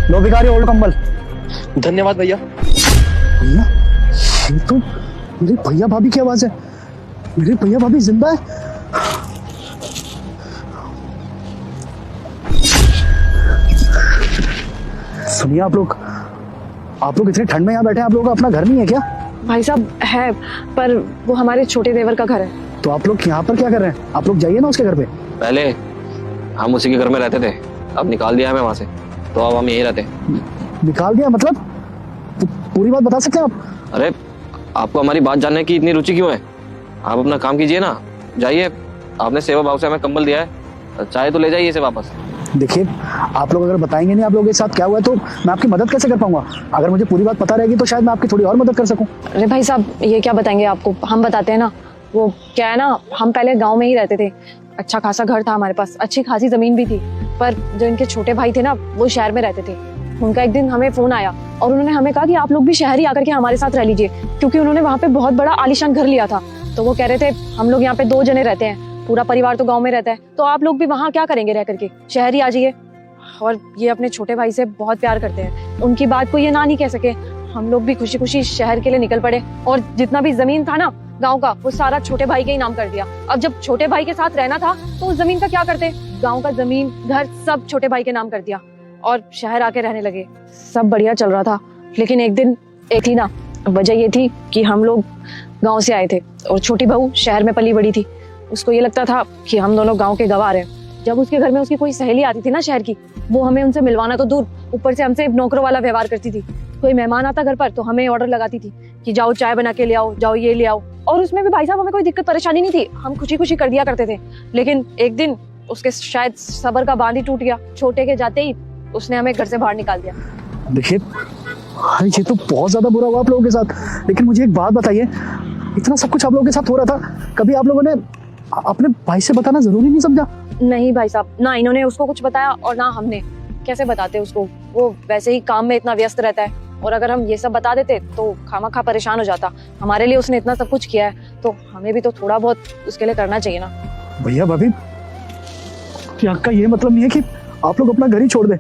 लो भिखारी ओल्ड कंबल। धन्यवाद भैया। भैया, ये तो मेरे भैया भाभी की आवाज है। मेरे भैया भाभी जिंदा है। सुनिए आप लोग इतने ठंड में यहाँ बैठे हैं, आप लोगों का अपना घर नहीं है क्या? भाई साहब है, पर वो हमारे छोटे देवर का घर है। तो आप लोग यहाँ पर क्या कर रहे हैं? आप लोग जाइए ना उसके घर पे। पहले हम उसी के घर में रहते थे, अब निकाल दिया हमें वहां से, तो अब हम यहीं रहते हैं। निकाल दिया मतलब? पूरी बात बता सकते हैं आप? अरे आपको हमारी बात जानने की इतनी रुचि क्यों है? आप अपना काम कीजिए ना, जाइए। आपने सेवा भाव से हमें कंबल दिया है, चाहे तो ले जाइए इसे वापस। देखिए, आप लोग अगर बताएंगे नहीं आप लोगों के साथ क्या हुआ है तो मैं आपकी मदद कैसे कर पाऊंगा? अगर मुझे पूरी बात पता रहेगी तो शायद मैं आपकी थोड़ी और मदद कर सकूं। अरे भाई साहब, ये क्या बताएंगे आपको, हम बताते हैं ना। वो क्या है ना, हम पहले गांव में ही रहते थे, अच्छा खासा घर था हमारे पास, अच्छी खासी जमीन भी थी। पर जो इनके छोटे भाई थे ना, वो शहर में रहते थे। उनका एक दिन हमें फोन आया और उन्होंने हमें कहा कि आप लोग भी शहर ही आकर के हमारे साथ रह लीजिए, क्योंकि उन्होंने वहाँ पे बहुत बड़ा आलीशान घर लिया था। तो वो कह रहे थे हम लोग यहाँ पे 2 जने रहते हैं, पूरा परिवार तो गाँव में रहता है, तो आप लोग भी वहाँ क्या करेंगे रह करके, शहर ही आ जाइए। और ये अपने छोटे भाई से बहुत प्यार करते हैं, उनकी बात को ये ना नहीं कह सके। हम लोग भी खुशी खुशी शहर के लिए निकल पड़े और जितना भी जमीन था ना गांव का, वो सारा छोटे भाई के ही नाम कर दिया। अब जब छोटे भाई के साथ रहना था तो उस जमीन का क्या करते, गांव का जमीन घर सब छोटे भाई के नाम कर दिया और शहर आके रहने लगे। सब बढ़िया चल रहा था, लेकिन एक दिन एक थी ना, वजह ये थी कि हम लोग गाँव से आए थे और छोटी बहू शहर में पली बड़ी थी। उसको ये लगता था कि हम दोनों गाँव के गंवार हैं। जब उसके घर में उसकी कोई सहेली आती थी ना शहर की, वो हमें उनसे मिलवाना तो दूर, ऊपर से हमसे नौकरों वाला व्यवहार करती थी। कोई मेहमान आता घर पर तो हमें ऑर्डर लगाती थी कि जाओ चाय बना के ले आओ, जाओ ये ले आओ। और उसमें भी भाई साहब हमें कोई दिक्कत परेशानी नहीं थी, हम खुशी खुशी कर दिया करते थे। लेकिन एक दिन उसके शायद सब्र का बांध ही टूट गया, छोटे के जाते ही उसने हमें घर से बाहर निकाल दिया। देखिए, अरे ये तो बहुत ज्यादा बुरा हुआ आप लोगों के साथ। लेकिन मुझे एक बात बताइए, इतना सब कुछ आप लोगों के साथ हो रहा था, कभी आप लोगों ने अपने भाई से बताना जरूरी नहीं समझा? नहीं भाई साहब, ना इन्होंने उसको कुछ बताया और ना हमने। कैसे बताते उसको, वो वैसे ही काम में इतना व्यस्त रहता है, और अगर हम ये सब बता देते तो खामखा परेशान हो जाता। हमारे लिए उसने इतना सब कुछ किया है, तो हमें भी तो थोड़ा बहुत उसके लिए करना चाहिए ना। भैया भाभी, क्या आपका ये मतलब नहीं है कि आप लोग अपना घर ही छोड़ दें?